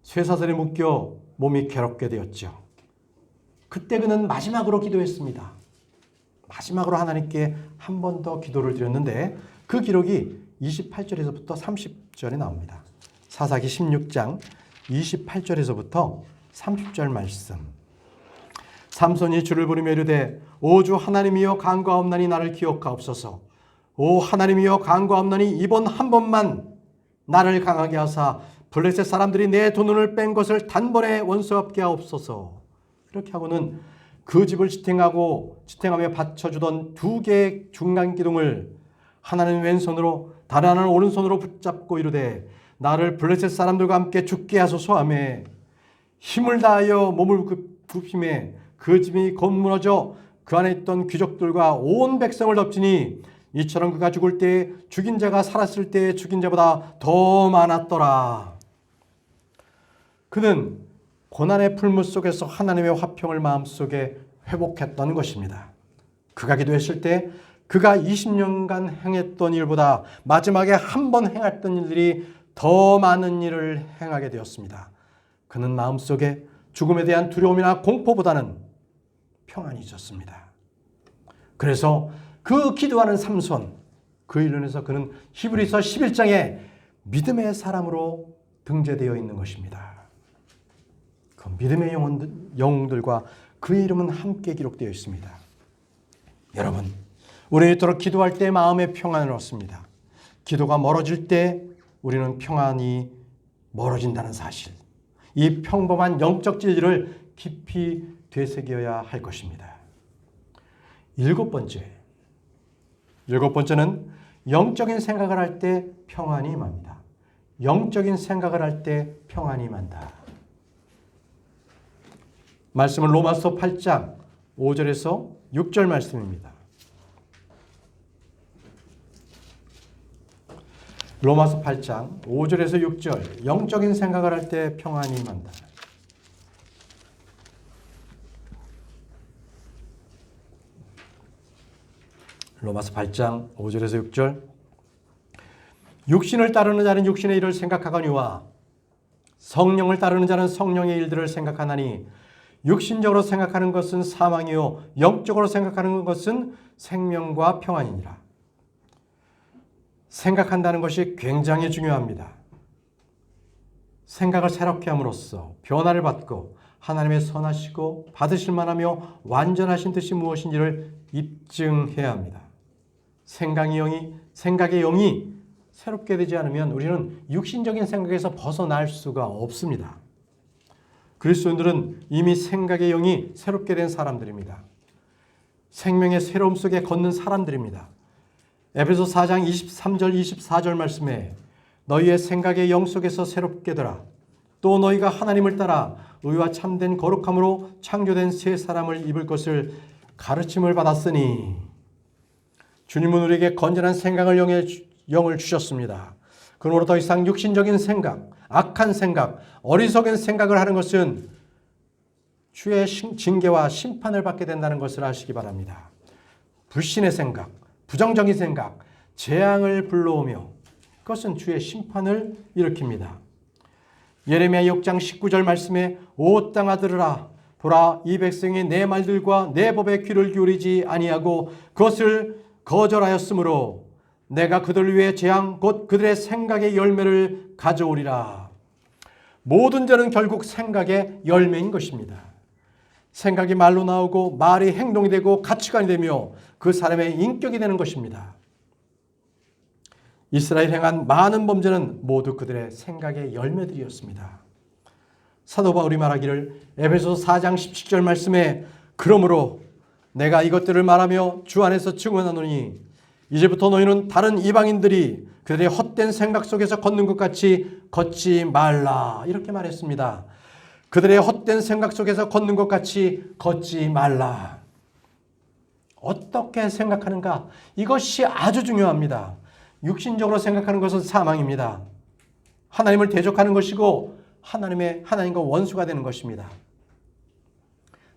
Speaker 1: 쇠사슬에 묶여 몸이 괴롭게 되었죠. 그때 그는 마지막으로 기도했습니다. 마지막으로 하나님께 한 번 더 기도를 드렸는데 그 기록이 28절에서부터 30절에 나옵니다. 사사기 16장 28절에서부터 30절 말씀. 삼손이 주를 부르며 이르되 오 주 하나님이여 간과없나니 나를 기억하옵소서. 오 하나님이여 간과없나니 이번 한 번만 나를 강하게 하사 블레셋 사람들이 내 두 눈을 뺀 것을 단번에 원수없게 하옵소서. 이렇게 하고는 그 집을 지탱하며 받쳐주던 두 개의 중간 기둥을 하나는 왼손으로 다른 하나는 오른손으로 붙잡고 이르되 나를 블레셋 사람들과 함께 죽게 하소서 하매 힘을 다하여 몸을 굽힘에 그 집이 곧무너져 그 안에 있던 귀족들과 온 백성을 덮치니 이처럼 그가 죽을 때 죽인 자가 살았을 때 죽인 자보다 더 많았더라. 그는 고난의 풀무 속에서 하나님의 화평을 마음속에 회복했던 것입니다. 그가 기도했을 때 그가 20년간 행했던 일보다 마지막에 한 번 행했던 일들이 더 많은 일을 행하게 되었습니다. 그는 마음속에 죽음에 대한 두려움이나 공포보다는 평안이 있었습니다. 그래서 그 기도하는 삼손, 그 일로 인해서 그는 히브리서 11장에 믿음의 사람으로 등재되어 있는 것입니다. 그 믿음의 영웅들과 그의 이름은 함께 기록되어 있습니다. 여러분, 우리는 이토록 기도할 때 마음의 평안을 얻습니다. 기도가 멀어질 때 우리는 평안이 멀어진다는 사실, 이 평범한 영적 진리를 깊이 되새겨야 할 것입니다. 일곱 번째는 영적인 생각을 할 때 평안이 임합니다. 영적인 생각을 할 때 평안이 임한다. 말씀은 로마서 8장 5절에서 6절 말씀입니다. 로마서 8장 5절에서 6절, 영적인 생각을 할 때 평안이 임한다. 로마서 8장 5절에서 6절. 육신을 따르는 자는 육신의 일을 생각하거니와 성령을 따르는 자는 성령의 일들을 생각하나니 육신적으로 생각하는 것은 사망이요 영적으로 생각하는 것은 생명과 평안이니라. 생각한다는 것이 굉장히 중요합니다. 생각을 새롭게 함으로써 변화를 받고 하나님의 선하시고 받으실 만하며 완전하신 뜻이 무엇인지를 입증해야 합니다. 생각의 영이 새롭게 되지 않으면 우리는 육신적인 생각에서 벗어날 수가 없습니다. 그리스도인들은 이미 생각의 영이 새롭게 된 사람들입니다. 생명의 새로움 속에 걷는 사람들입니다. 에베소 4장 23절 24절 말씀에 너희의 생각의 영 속에서 새롭게 되라. 또 너희가 하나님을 따라 의와 참된 거룩함으로 창조된 새 사람을 입을 것을 가르침을 받았으니. 주님은 우리에게 건전한 영을 주셨습니다. 그러므로 더 이상 육신적인 생각, 악한 생각, 어리석은 생각을 하는 것은 주의 징계와 심판을 받게 된다는 것을 아시기 바랍니다. 불신의 생각, 부정적인 생각, 재앙을 불러오며 그것은 주의 심판을 일으킵니다. 예레미야 6장 19절 말씀에 오 땅아 들으라. 보라, 이 백성이 내 말들과 내 법에 귀를 기울이지 아니하고 그것을 거절하였으므로 내가 그들을 위해 재앙 곧 그들의 생각의 열매를 가져오리라. 모든 죄는 결국 생각의 열매인 것입니다. 생각이 말로 나오고 말이 행동이 되고 가치관이 되며 그 사람의 인격이 되는 것입니다. 이스라엘 행한 많은 범죄는 모두 그들의 생각의 열매들이었습니다. 사도 바울이 말하기를 에베소서 4장 17절 말씀에 그러므로 내가 이것들을 말하며 주 안에서 증언하노니 이제부터 너희는 다른 이방인들이 그들의 헛된 생각 속에서 걷는 것 같이 걷지 말라. 이렇게 말했습니다. 그들의 헛된 생각 속에서 걷는 것 같이 걷지 말라. 어떻게 생각하는가? 이것이 아주 중요합니다. 육신적으로 생각하는 것은 사망입니다. 하나님을 대적하는 것이고 하나님과 원수가 되는 것입니다.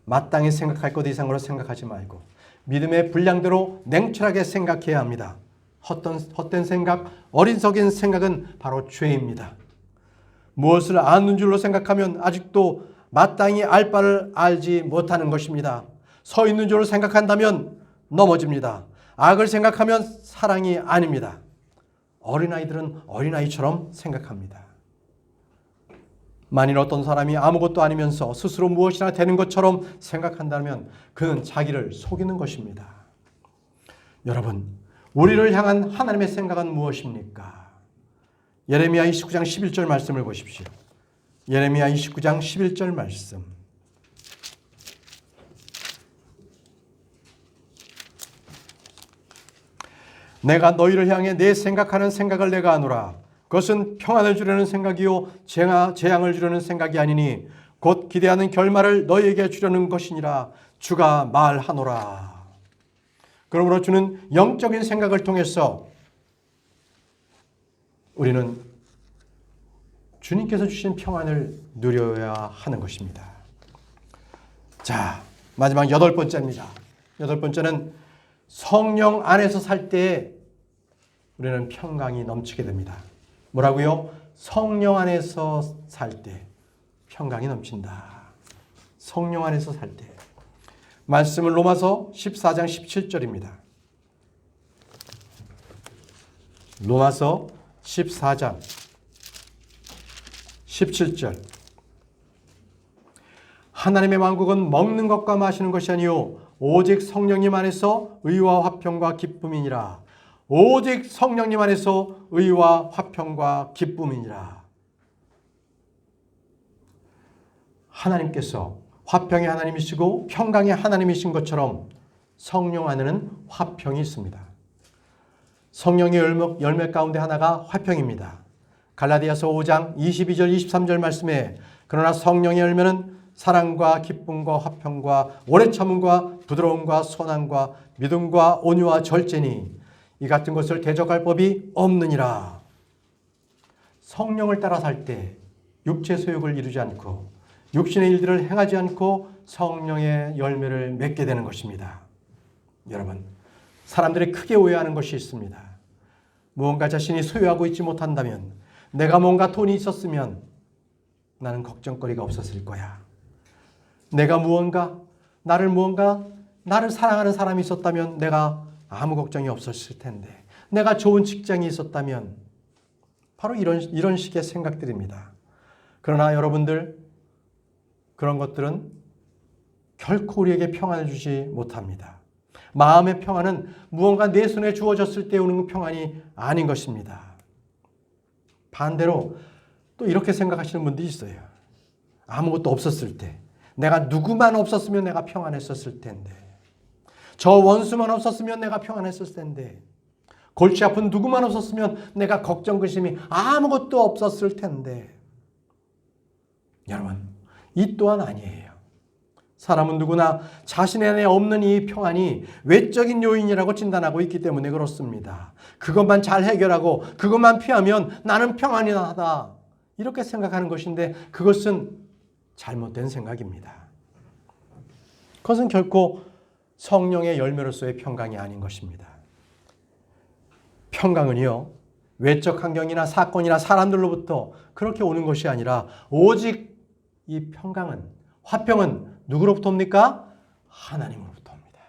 Speaker 1: 마땅히 생각할 것 이상으로 생각하지 말고 믿음의 분량대로 냉철하게 생각해야 합니다. 헛된 생각, 어리석은 생각은 바로 죄입니다. 무엇을 아는 줄로 생각하면 아직도 마땅히 알 바를 알지 못하는 것입니다. 서 있는 줄로 생각한다면 넘어집니다. 악을 생각하면 사랑이 아닙니다. 어린아이들은 어린아이처럼 생각합니다. 만일 어떤 사람이 아무것도 아니면서 스스로 무엇이나 되는 것처럼 생각한다면 그는 자기를 속이는 것입니다. 여러분, 우리를 향한 하나님의 생각은 무엇입니까? 예레미야 29장 11절 말씀을 보십시오. 예레미야 29장 11절 말씀. 내가 너희를 향해 내 생각하는 생각을 내가 아노라. 그것은 평안을 주려는 생각이요 재앙을 주려는 생각이 아니니 곧 기대하는 결말을 너희에게 주려는 것이니라. 주가 말하노라. 그러므로 주는 영적인 생각을 통해서 우리는 주님께서 주신 평안을 누려야 하는 것입니다. 자, 마지막 8번째입니다. 8번째는 성령 안에서 살 때 우리는 평강이 넘치게 됩니다. 뭐라고요? 성령 안에서 살 때 평강이 넘친다. 성령 안에서 살 때. 말씀은 로마서 14장 17절입니다. 로마서 14장 17절. 하나님의 왕국은 먹는 것과 마시는 것이 아니요 오직 성령님 안에서 의와 화평과 기쁨이니라. 오직 성령님 안에서 의와 화평과 기쁨이니라. 하나님께서 화평의 하나님이시고 평강의 하나님이신 것처럼 성령 안에는 화평이 있습니다. 성령의 열매 가운데 하나가 화평입니다. 갈라디아서 5장 22절 23절 말씀에 그러나 성령의 열매는 사랑과 기쁨과 화평과 오래 참음과 부드러움과 선함과 믿음과 온유와 절제니 이 같은 것을 대적할 법이 없느니라. 성령을 따라 살 때 육체 소욕을 이루지 않고 육신의 일들을 행하지 않고 성령의 열매를 맺게 되는 것입니다. 여러분, 사람들이 크게 오해하는 것이 있습니다. 무언가 자신이 소유하고 있지 못한다면, 내가 뭔가 돈이 있었으면 나는 걱정거리가 없었을 거야. 내가 나를 사랑하는 사람이 있었다면 내가 아무 걱정이 없었을 텐데, 내가 좋은 직장이 있었다면, 바로 이런 식의 생각들입니다. 그러나 여러분들, 그런 것들은 결코 우리에게 평안을 주지 못합니다. 마음의 평안은 무언가 내 손에 주어졌을 때 오는 평안이 아닌 것입니다. 반대로 또 이렇게 생각하시는 분들이 있어요. 아무것도 없었을 때, 내가 누구만 없었으면 내가 평안했었을 텐데, 저 원수만 없었으면 내가 평안했었을 텐데, 골치 아픈 누구만 없었으면 내가 걱정 근심이 아무것도 없었을 텐데. 여러분, 이 또한 아니에요. 사람은 누구나 자신의 안에 없는 이 평안이 외적인 요인이라고 진단하고 있기 때문에 그렇습니다. 그것만 잘 해결하고 그것만 피하면 나는 평안이다, 이렇게 생각하는 것인데 그것은 잘못된 생각입니다. 그것은 결코 성령의 열매로서의 평강이 아닌 것입니다. 평강은요, 외적 환경이나 사건이나 사람들로부터 그렇게 오는 것이 아니라 오직 이 평강은, 화평은 누구로부터 옵니까? 하나님으로부터 옵니다.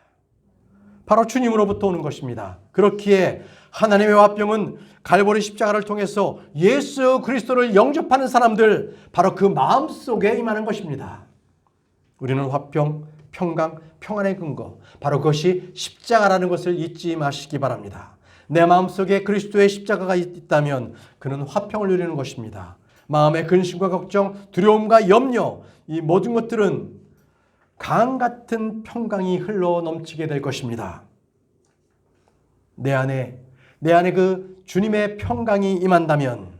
Speaker 1: 바로 주님으로부터 오는 것입니다. 그렇기에 하나님의 화평은 갈보리 십자가를 통해서 예수 그리스도를 영접하는 사람들, 바로 그 마음속에 임하는 것입니다. 우리는 화평, 평강, 평안의 근거, 바로 그것이 십자가라는 것을 잊지 마시기 바랍니다. 내 마음속에 그리스도의 십자가가 있다면 그는 화평을 누리는 것입니다. 마음의 근심과 걱정, 두려움과 염려, 이 모든 것들은 강 같은 평강이 흘러 넘치게 될 것입니다. 내 안에 그 주님의 평강이 임한다면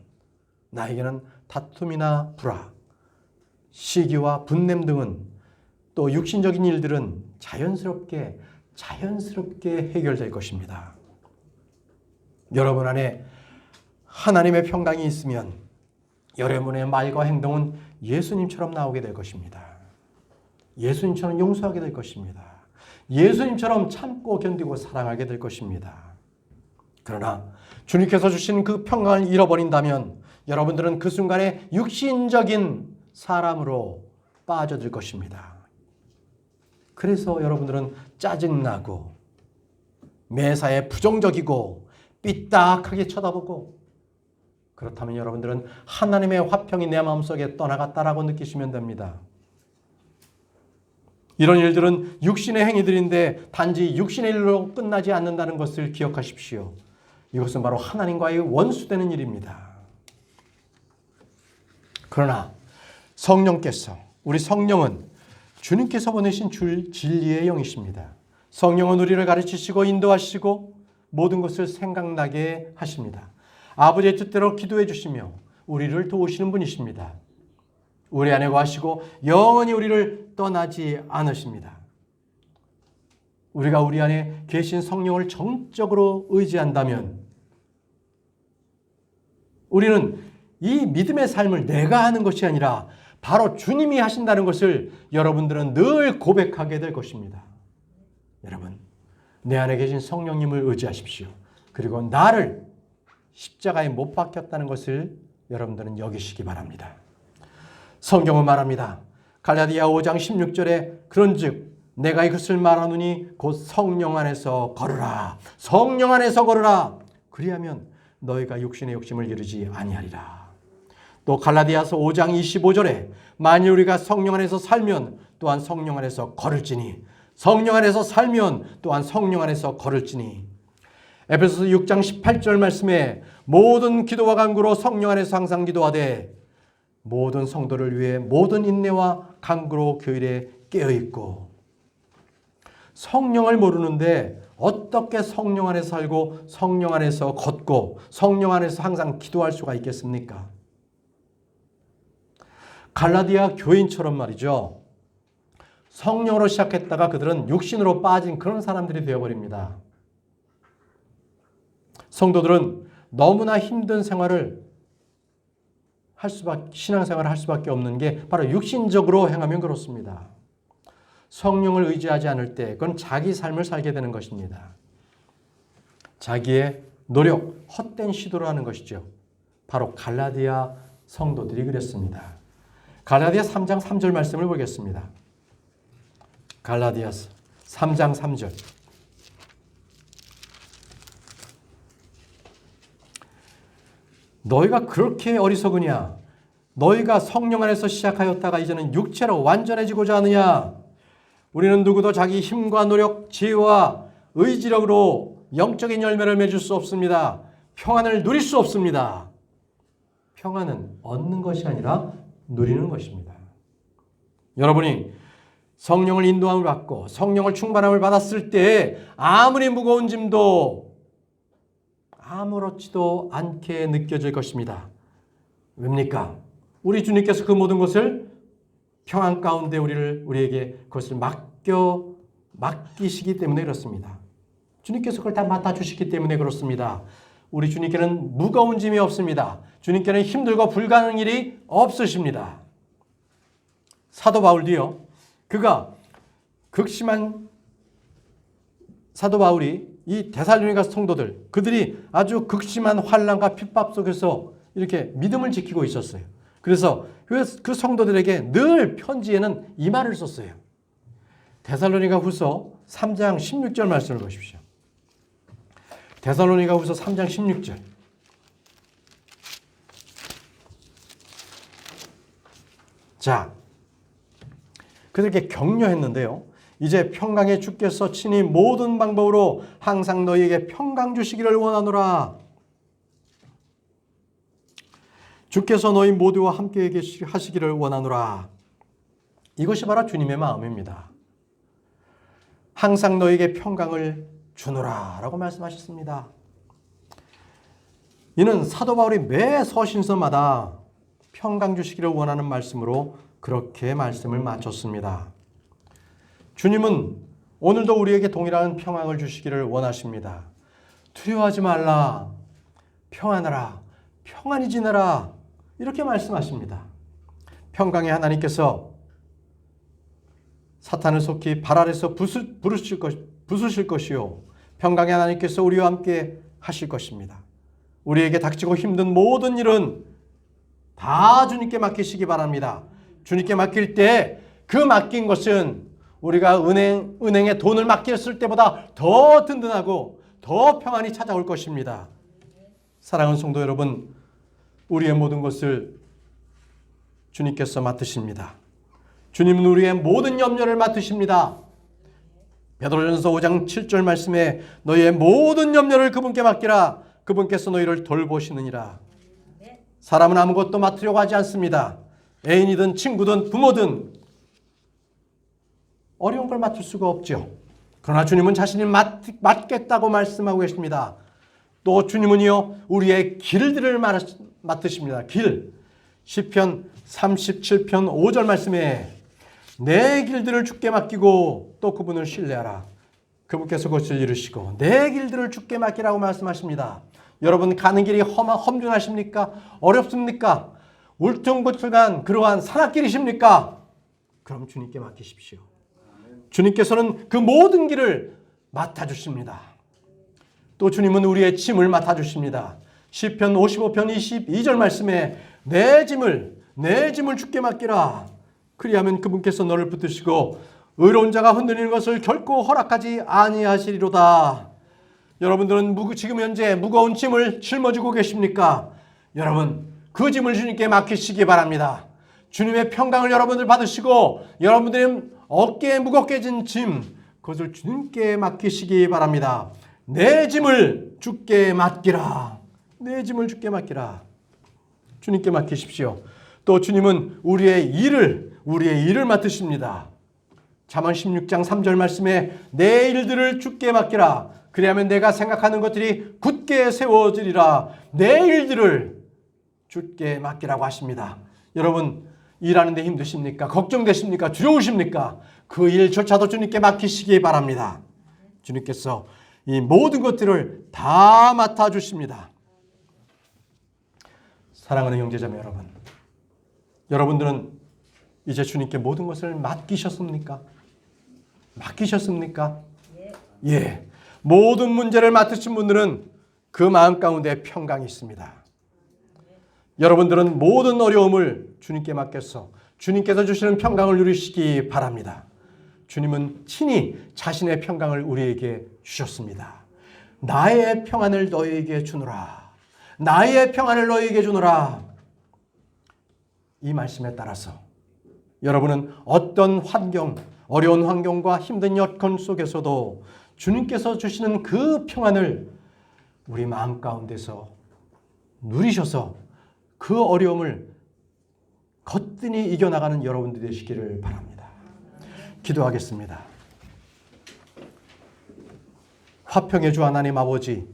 Speaker 1: 나에게는 다툼이나 불화, 시기와 분냄 등은, 또 육신적인 일들은 자연스럽게 해결될 것입니다. 여러분 안에 하나님의 평강이 있으면 여러분의 말과 행동은 예수님처럼 나오게 될 것입니다. 예수님처럼 용서하게 될 것입니다. 예수님처럼 참고 견디고 사랑하게 될 것입니다. 그러나 주님께서 주신 그 평강을 잃어버린다면 여러분들은 그 순간에 육신적인 사람으로 빠져들 것입니다. 그래서 여러분들은 짜증나고 매사에 부정적이고 삐딱하게 쳐다보고, 그렇다면 여러분들은 하나님의 화평이 내 마음속에 떠나갔다라고 느끼시면 됩니다. 이런 일들은 육신의 행위들인데 단지 육신의 일로 끝나지 않는다는 것을 기억하십시오. 이것은 바로 하나님과의 원수되는 일입니다. 그러나 성령께서, 우리 성령은 주님께서 보내신 진리의 영이십니다. 성령은 우리를 가르치시고 인도하시고 모든 것을 생각나게 하십니다. 아버지의 뜻대로 기도해 주시며 우리를 도우시는 분이십니다. 우리 안에 거하시고 영원히 우리를 떠나지 않으십니다. 우리가 우리 안에 계신 성령을 정적으로 의지한다면 우리는 이 믿음의 삶을 내가 하는 것이 아니라 바로 주님이 하신다는 것을 여러분들은 늘 고백하게 될 것입니다. 여러분, 내 안에 계신 성령님을 의지하십시오. 그리고 나를 십자가에 못 박혔다는 것을 여러분들은 여기시기 바랍니다. 성경은 말합니다. 갈라디아 5장 16절에 그런즉 내가 이것을 말하노니 곧 성령 안에서 걸으라. 성령 안에서 걸으라. 그리하면 너희가 육신의 욕심을 이루지 아니하리라. 또 갈라디아서 5장 25절에 만일 우리가 성령 안에서 살면 또한 성령 안에서 걸을지니, 성령 안에서 살면 또한 성령 안에서 걸을지니. 에베소서 6장 18절 말씀에 모든 기도와 간구로 성령 안에서 항상 기도하되 모든 성도를 위해 모든 인내와 간구로 교일에 깨어있고. 성령을 모르는데 어떻게 성령 안에서 살고 성령 안에서 걷고 성령 안에서 항상 기도할 수가 있겠습니까? 갈라디아 교인처럼 말이죠. 성령으로 시작했다가 그들은 육신으로 빠진 그런 사람들이 되어버립니다. 성도들은 너무나 힘든 생활을 신앙생활을 할 수밖에 없는 게 바로 육신적으로 행하면 그렇습니다. 성령을 의지하지 않을 때 그건 자기 삶을 살게 되는 것입니다. 자기의 노력, 헛된 시도를 하는 것이죠. 바로 갈라디아 성도들이 그랬습니다. 갈라디아 3장 3절 말씀을 보겠습니다. 갈라디아 3장 3절. 너희가 그렇게 어리석으냐? 너희가 성령 안에서 시작하였다가 이제는 육체로 완전해지고자 하느냐? 우리는 누구도 자기 힘과 노력, 지혜와 의지력으로 영적인 열매를 맺을 수 없습니다. 평안을 누릴 수 없습니다. 평안은 얻는 것이 아니라 누리는 것입니다. 여러분이 성령을 인도함을 받고 성령을 충만함을 받았을 때 아무리 무거운 짐도 아무렇지도 않게 느껴질 것입니다. 왜입니까? 우리 주님께서 그 모든 것을 평안 가운데 우리에게 그것을 맡기시기 때문에 그렇습니다. 주님께서 그걸 다 맡아주시기 때문에 그렇습니다. 우리 주님께는 무거운 짐이 없습니다. 주님께는 힘들고 불가능한 일이 없으십니다. 사도 바울도요. 그가 극심한 사도 바울이 이 데살로니가 성도들, 그들이 아주 극심한 환난과 핍박 속에서 이렇게 믿음을 지키고 있었어요. 그래서 그 성도들에게 늘 편지에는 이 말을 썼어요. 데살로니가 후서 3장 16절 말씀을 보십시오. 데살로니가 후서 3장 16절. 자, 그들에게 격려했는데요. 이제 평강의 주께서 친히 모든 방법으로 항상 너희에게 평강 주시기를 원하노라. 주께서 너희 모두와 함께 하시기를 원하노라. 이것이 바로 주님의 마음입니다. 항상 너희에게 평강을 주노라 라고 말씀하셨습니다. 이는 사도 바울이 매 서신서마다 평강 주시기를 원하는 말씀으로 그렇게 말씀을 마쳤습니다. 주님은 오늘도 우리에게 동일한 평강을 주시기를 원하십니다. 두려워하지 말라, 평안하라, 평안히 지내라 이렇게 말씀하십니다. 평강의 하나님께서 사탄을 속히 발 아래서 부수실 것이요 평강의 하나님께서 우리와 함께 하실 것입니다. 우리에게 닥치고 힘든 모든 일은 다 주님께 맡기시기 바랍니다. 주님께 맡길 때 그 맡긴 것은 우리가 은행에 돈을 맡겼을 때보다 더 든든하고 더 평안히 찾아올 것입니다. 사랑하는 성도 여러분, 우리의 모든 것을 주님께서 맡으십니다. 주님은 우리의 모든 염려를 맡으십니다. 베드로전서 5장 7절 말씀에 너희의 모든 염려를 그분께 맡기라. 그분께서 너희를 돌보시느니라. 사람은 아무것도 맡으려고 하지 않습니다. 애인이든 친구든 부모든 어려운 걸 맡을 수가 없죠. 그러나 주님은 자신이 맡겠다고 말씀하고 계십니다. 또 주님은요 우리의 길들을 맡으십니다. 길. 시편 37편 5절 말씀에 내 길들을 주께 맡기고 또 그분을 신뢰하라. 그분께서 그것을 이루시고 내 길들을 주께 맡기라고 말씀하십니다. 여러분 가는 길이 험준하십니까? 어렵습니까? 울퉁불퉁한 그러한 산악길이십니까? 그럼 주님께 맡기십시오. 주님께서는 그 모든 길을 맡아주십니다. 또 주님은 우리의 짐을 맡아주십니다. 시편 55편 22절 말씀에 내 짐을 주께 맡기라. 그리하면 그분께서 너를 붙드시고 의로운 자가 흔들리는 것을 결코 허락하지 아니하시리로다. 여러분들은 지금 현재 무거운 짐을 짊어지고 계십니까? 여러분 그 짐을 주님께 맡기시기 바랍니다. 주님의 평강을 여러분들 받으시고 여러분들의 어깨에 무겁게 진 짐 그것을 주님께 맡기시기 바랍니다. 내 짐을 주께 맡기라. 내 짐을 주께 맡기라. 주님께 맡기십시오. 또 주님은 우리의 일을 맡으십니다. 잠언 16장 3절 말씀에 내 일들을 주께 맡기라. 그리하면 내가 생각하는 것들이 굳게 세워지리라. 내 일들을 주께 맡기라고 하십니다. 여러분 일하는데 힘드십니까? 걱정되십니까? 두려우십니까? 그 일조차도 주님께 맡기시기 바랍니다. 주님께서 이 모든 것들을 다 맡아주십니다. 사랑하는 형제자매 여러분, 여러분들은 이제 주님께 모든 것을 맡기셨습니까? 맡기셨습니까? 예. 모든 문제를 맡으신 분들은 그 마음 가운데 평강이 있습니다. 여러분들은 모든 어려움을 주님께 맡겨서 주님께서 주시는 평강을 누리시기 바랍니다. 주님은 친히 자신의 평강을 우리에게 주셨습니다. 나의 평안을 너희에게 주노라. 나의 평안을 너희에게 주노라. 이 말씀에 따라서 여러분은 어떤 환경, 어려운 환경과 힘든 여건 속에서도 주님께서 주시는 그 평안을 우리 마음 가운데서 누리셔서 그 어려움을 거뜬히 이겨나가는 여러분들이 되시기를 바랍니다. 기도하겠습니다. 화평의 주 하나님 아버지,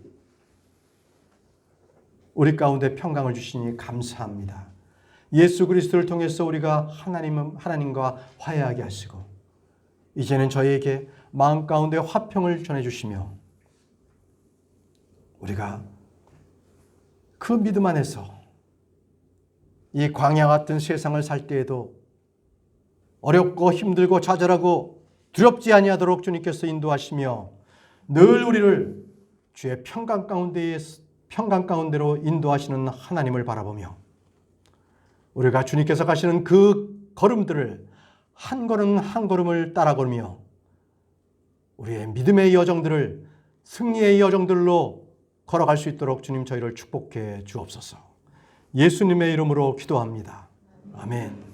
Speaker 1: 우리 가운데 평강을 주시니 감사합니다. 예수 그리스도를 통해서 우리가 하나님과 화해하게 하시고 이제는 저희에게 마음 가운데 화평을 전해주시며 우리가 그 믿음 안에서 이 광야 같은 세상을 살 때에도 어렵고 힘들고 좌절하고 두렵지 아니하도록 주님께서 인도하시며 늘 우리를 주의 평강 가운데로 인도하시는 하나님을 바라보며 우리가 주님께서 가시는 그 걸음들을 한 걸음 한 걸음을 따라 걸으며 우리의 믿음의 여정들을 승리의 여정들로 걸어갈 수 있도록 주님 저희를 축복해 주옵소서. 예수님의 이름으로 기도합니다. 아멘.